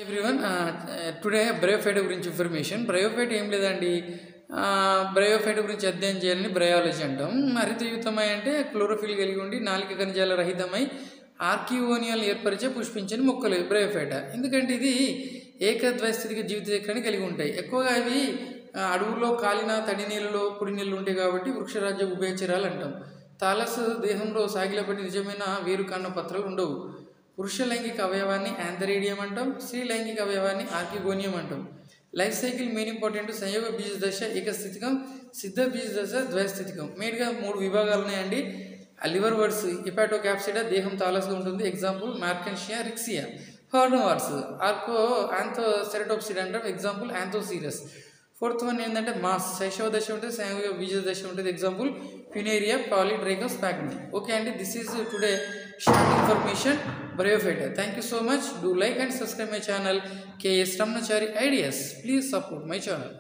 Everyone today bryophyte గురించి information. Bryophyte ఏం లేదండి, బ్రయోఫైట్ గురించి అధ్యయనం చేయాలని బ్రయాలజీ అంటాం. హరితయుతమై అంటే క్లోరోఫిల్ కలిగి ఉండి నాలిక ఖనిజాల రహితమై ఆర్కియోనియాలు ఏర్పరిచే పుష్పించని మొక్కలు బ్రయోఫైట. ఎందుకంటే ఇది ఏకద్వైస్థితిక జీవిత చక్రాన్ని కలిగి ఉంటాయి. ఎక్కువగా ఇవి అడవుల్లో కాలిన తడి నీళ్ళలో పొడి నీళ్ళు ఉంటాయి కాబట్టి వృక్షరాజ్య ఉభయచరాలు అంటాం. థాలస్ దేహంలో సాగిలపడి నిజమైన వేరు కాన్న పత్రాలు ఉండవు. పురుష లైంగిక అవయవాన్ని యాంథరేడియం అంటాం, స్త్రీ లైంగిక అవయవాన్ని ఆర్కిగోనియం అంటాం. Life cycle main important. సంయోగ బీజ దశ ఏకస్థితికం, సిద్ధ బీజ దశ ద్వైస్థితికం. మెయిన్గా 3 విభాగాలు ఉన్నాయండి. లివర్ వర్డ్స్ హిపాటోక్యాప్సిడా దేహం థాలస్లో ఉంటుంది. ఎగ్జాంపుల్ మార్కెన్షియా, రిక్సియా. హార్నోవార్స్ ఆర్కోసెరటోప్సిడ్ అంటాం. ఎగ్జాంపుల్ యాంథోసీరస్. 4th వన్ ఏంటంటే మాస్ శైశవ దశ ఉంటుంది, సంయోగ బీజ దశ ఉంటుంది. ఎగ్జాంపుల్ ఫినేరియా, పాలిడ్రైకస్, స్పాగ్ని. ఓకే అండి, this is today short information Bryophyta. Thank you so much. Do like and subscribe my channel KS Ramnachari Ideas. Please support my channel.